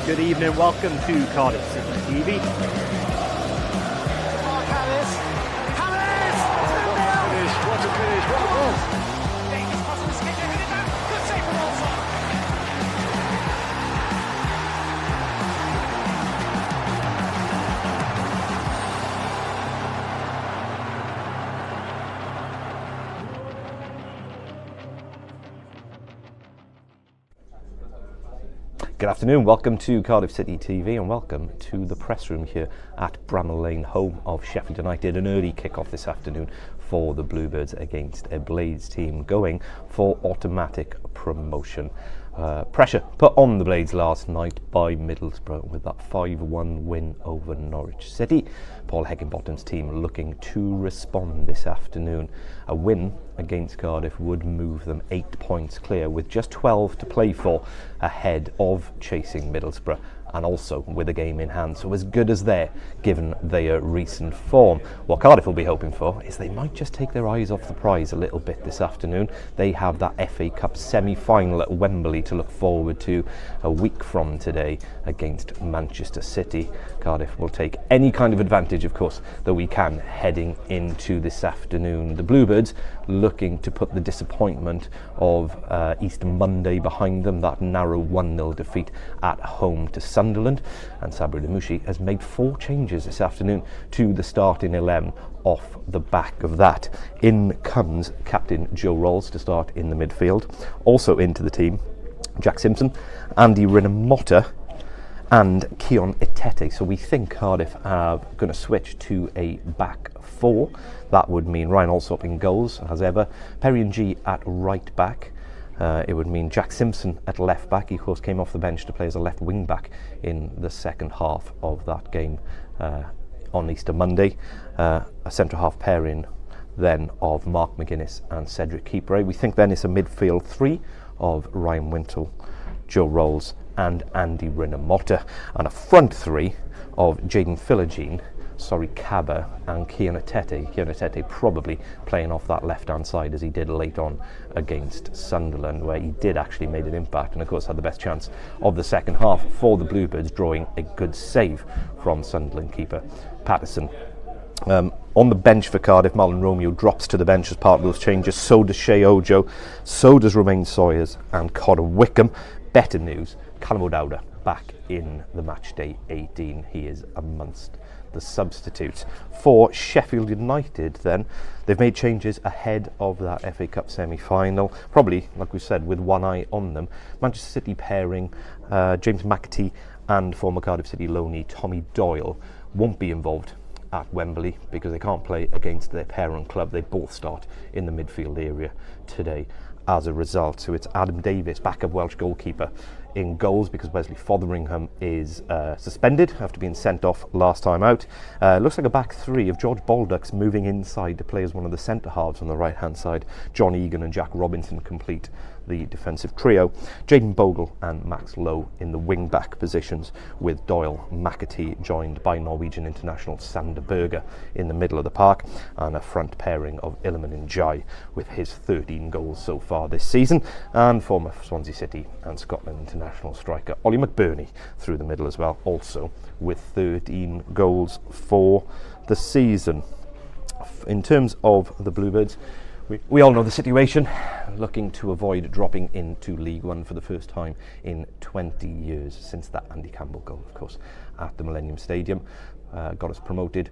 Good evening, welcome to Cardiff City TV. What a finish, what a goal! Good afternoon, welcome to Cardiff City TV and welcome to the press room here at Bramall Lane, home of Sheffield United. An early kick-off this afternoon for the Bluebirds against a Blades team going for automatic promotion. Pressure put on the Blades last night by Middlesbrough with that 5-1 win over Norwich City. Paul Heckingbottom's team looking to respond this afternoon. A win against Cardiff would move them 8 points clear with just 12 to play for, ahead of chasing Middlesbrough and also with a game in hand, so as good as there given their recent form. What Cardiff will be hoping for is they might just take their eyes off the prize a little bit this afternoon. They have that FA Cup semi-final at Wembley to look forward to a week from today against Manchester City. Cardiff will take any kind of advantage, of course, that we can heading into this afternoon. The Bluebirds looking to put the disappointment of Easter Monday behind them, that narrow 1-0 defeat at home to Sunderland, and Sabri Lamouchi has made 4 changes this afternoon to the starting 11 off the back of that. In comes captain Joe Ralls to start in the midfield. Also into the team, Jack Simpson, Andy Rinamotta and Keon Itete. So we think Cardiff are going to switch to a back 4. That would mean Ryan Alsop in goals as ever, Perry and G at right back. It would mean Jack Simpson at left back. He of course came off the bench to play as a left wing back in the second half of that game on Easter Monday. A centre half pairing then of Mark McGuinness and Cedric Keeper. We think then it's a midfield 3 of Ryan Wintle, Joe Ralls and Andy Rinamotta, and a front 3 of Jaden Philogene, Kaba and Keon Itete. Keon Itete probably playing off that left-hand side as he did late on against Sunderland, where he did actually make an impact and of course had the best chance of the second half for the Bluebirds, drawing a good save from Sunderland keeper Patterson. On the bench for Cardiff, Marlon Romeo drops to the bench as part of those changes. So does Shea Ojo, so does Romain Sawyers and Connor Wickham. Better news, Callum O'Dowda back in the matchday 18. He is amongst the substitutes. For Sheffield United then, they've made changes ahead of that FA Cup semi-final, probably, like we said, with one eye on them. Manchester City pairing James McAtee and former Cardiff City loanee Tommy Doyle won't be involved at Wembley because they can't play against their parent club. They both start in the midfield area today as a result. So it's Adam Davis, backup Welsh goalkeeper, in goals because Wesley Fotheringham is suspended after being sent off last time out. Looks like a back 3 of George Baldock's moving inside to play as one of the centre halves on the right hand side. John Egan and Jack Robinson complete the defensive trio. Jaden Bogle and Max Lowe in the wing back positions, with Doyle, McAtee joined by Norwegian international Sander Berger in the middle of the park, and a front pairing of Iliman Ndiaye with his 13 goals so far this season, and former Swansea City and Scotland international striker Ollie McBurney through the middle as well, also with 13 goals for the season. In terms of the Bluebirds, we all know the situation, looking to avoid dropping into League One for the first time in 20 years since that Andy Campbell goal, of course, at the Millennium Stadium. Got us promoted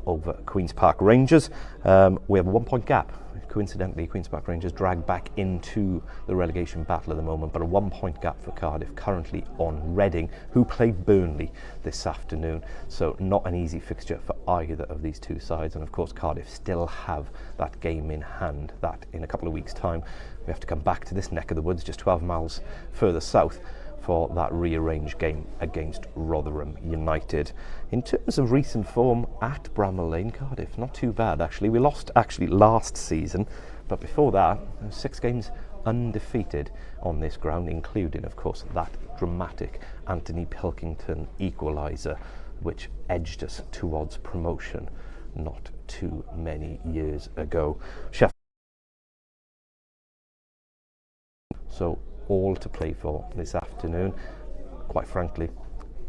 over Queen's Park Rangers. We have a 1 point gap. Coincidentally, Queen's Park Rangers dragged back into the relegation battle at the moment, but a 1 point gap for Cardiff currently on Reading, who played Burnley this afternoon. So not an easy fixture for either of these two sides. And of course, Cardiff still have that game in hand, that in a couple of weeks' time we have to come back to this neck of the woods just 12 miles further south for that rearranged game against Rotherham United. In terms of recent form at Bramall Lane, Cardiff, not too bad actually. We lost actually last season, but before that, 6 games undefeated on this ground, including, of course, that dramatic Anthony Pilkington equaliser, which edged us towards promotion not too many years ago. So all to play for this afternoon. Quite frankly,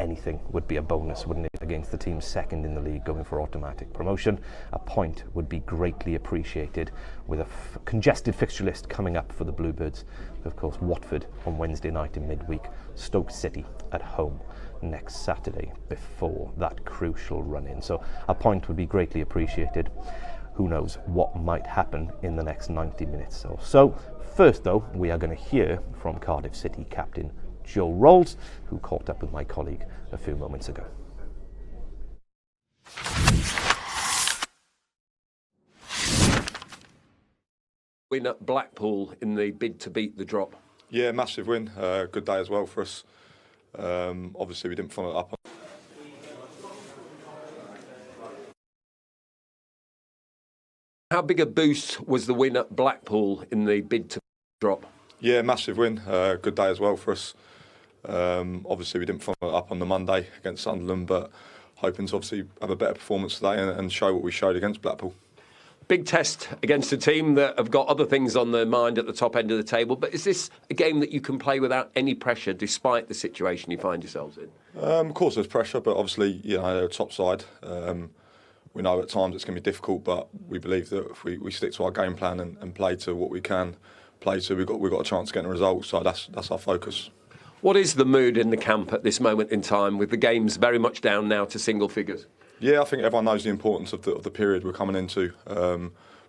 anything would be a bonus, wouldn't it, against the team second in the league going for automatic promotion. A point would be greatly appreciated, with a congested fixture list coming up for the Bluebirds. Of course, Watford on Wednesday night in midweek, Stoke City at home next Saturday before that crucial run-in. So a point would be greatly appreciated. Who knows what might happen in the next 90 minutes or so. First, though, we are going to hear from Cardiff City captain Joe Ralls, who caught up with my colleague a few moments ago. Win at Blackpool in the bid to beat the drop. Yeah, massive win. Good day as well for us. Obviously, we didn't follow it up. How big a boost was the win at Blackpool in the bid to drop? Yeah, massive win. Good day as well for us. Obviously, we didn't follow it up on the Monday against Sunderland, but hoping to obviously have a better performance today and show what we showed against Blackpool. Big test against a team that have got other things on their mind at the top end of the table, but is this a game that you can play without any pressure despite the situation you find yourselves in? Of course there's pressure, but obviously, you know, they're a top side. We know at times it's going to be difficult, but we believe that if we stick to our game plan and play to what we can play to, we've got a chance of getting a result, so that's our focus. What is the mood in the camp at this moment in time, with the games very much down now to single figures? Yeah, I think everyone knows the importance of the period we're coming into.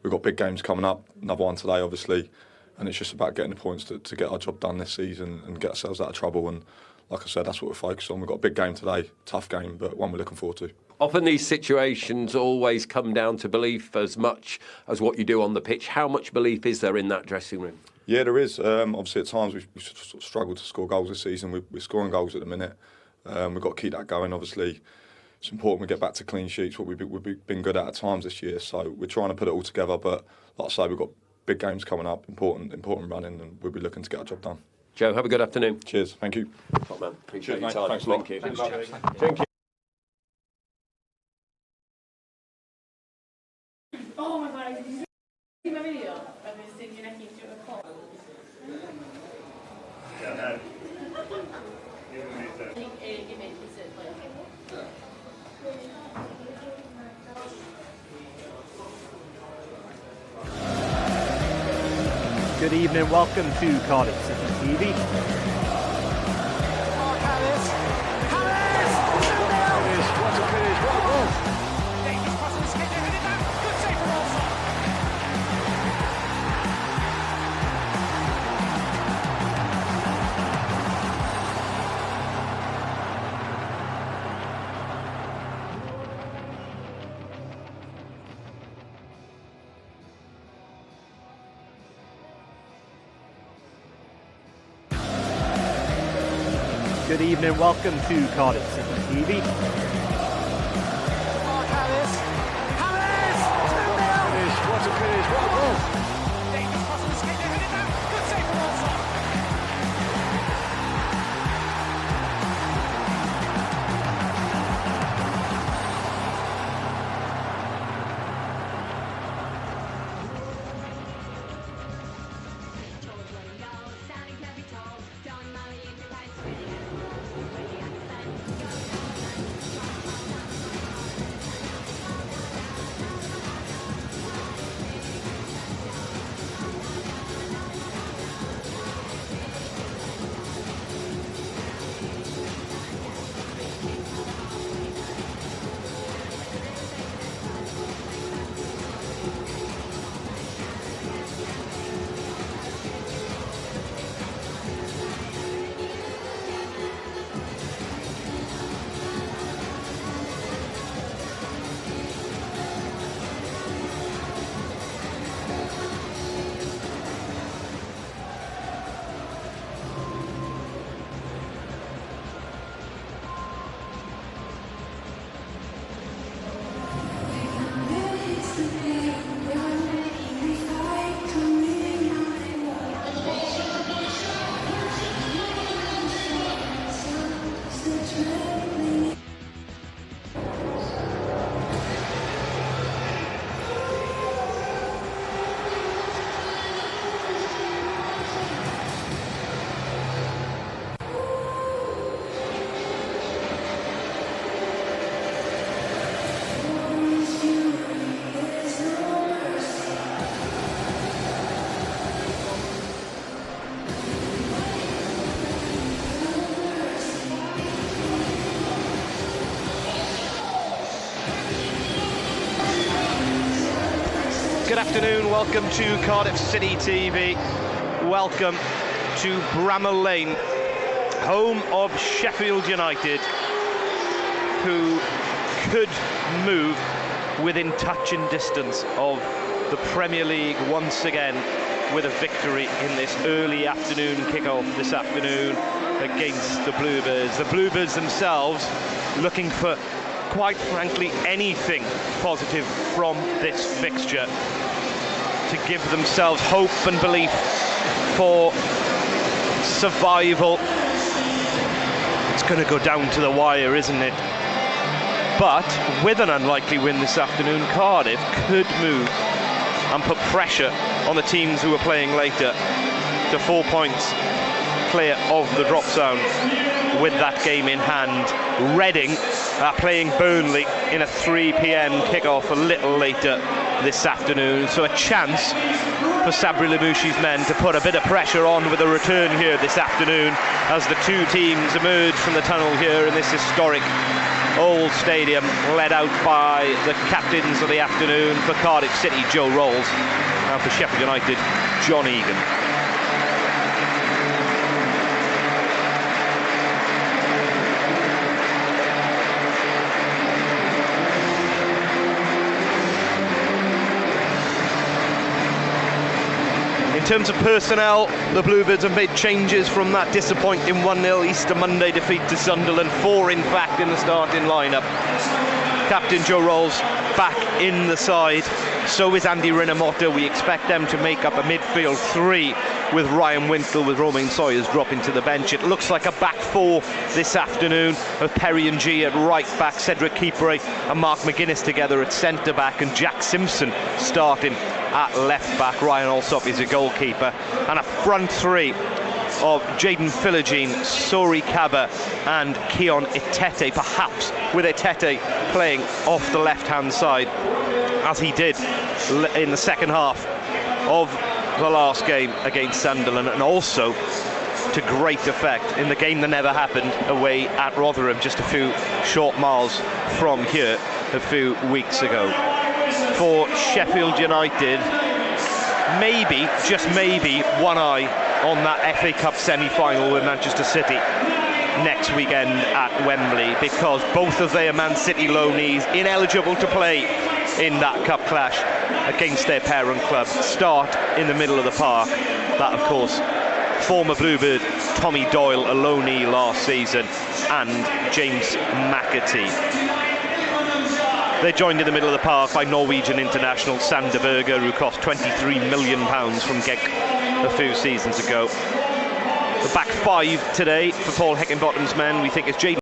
We've got big games coming up, another one today obviously, and it's just about getting the points to get our job done this season and get ourselves out of trouble. And like I said, that's what we're focused on. We've got a big game today, tough game, but one we're looking forward to. Often these situations always come down to belief as much as what you do on the pitch. How much belief is there in that dressing room? Yeah, there is. Obviously at times we've sort of struggled to score goals this season. We're scoring goals at the minute. We've got to keep that going, obviously. It's important we get back to clean sheets, what we've been good at times this year. So we're trying to put it all together. But like I say, we've got big games coming up, important running, and we'll be looking to get our job done. Joe, have a good afternoon. Cheers. Thank you. Top man. Appreciate your time. Thanks, Thank you. Thank you. Oh my god, did you see my video of me sticking your neck into a call? Yeah, Good evening, welcome to Cardiff City TV. What a finish, what a goal! Good evening, welcome to Cardiff City TV. What a finish, what a goal! afternoon, welcome to Cardiff City TV. Welcome to Bramall Lane, home of Sheffield United, who could move within touching distance of the Premier League once again with a victory in this early afternoon kickoff this afternoon against the Bluebirds. The Bluebirds themselves looking for, quite frankly, anything positive from this fixture to give themselves hope and belief for survival. It's going to go down to the wire, isn't it? But with an unlikely win this afternoon, Cardiff could move and put pressure on the teams who are playing later to 4 points clear of the drop zone with that game in hand. Reading are playing Burnley in a 3 p.m. kickoff a little later this afternoon, so a chance for Sabri Lamouchi's men to put a bit of pressure on with a return here this afternoon as the two teams emerge from the tunnel here in this historic old stadium, led out by the captains of the afternoon. For Cardiff City, Joe Ralls, and for Sheffield United, John Egan. In terms of personnel, the Bluebirds have made changes from that disappointing 1-0 Easter Monday defeat to Sunderland. 4 in fact in the starting lineup. Captain Joe Ralls back in the side, so is Andy Rinomhota. We expect them to make up a midfield 3 with Ryan Wintle, with Romain Sawyers dropping to the bench. It looks like a back 4 this afternoon, with Perry and G at right back, Cedric Kipre and Mark McGuinness together at centre back, and Jack Simpson starting at left back. Ryan Alsop is a goalkeeper, and a front 3 of Jaden Philogene, Sori Kaba and Keon Itete, perhaps with Itete playing off the left-hand side as he did in the second half of the last game against Sunderland, and also to great effect in the game that never happened away at Rotherham, just a few short miles from here a few weeks ago. For Sheffield United, maybe, just maybe, one eye on that FA Cup semi-final with Manchester City next weekend at Wembley, because both of their Man City loanees, ineligible to play in that cup clash against their parent club, start in the middle of the park. That, of course, former Bluebird Tommy Doyle, a loanee last season, and James McAtee. They're joined in the middle of the park by Norwegian international Sander Berger, who cost £23 million from Genk a few seasons ago. The back 5 today for Paul Heckingbottom's men, we think, is Jaden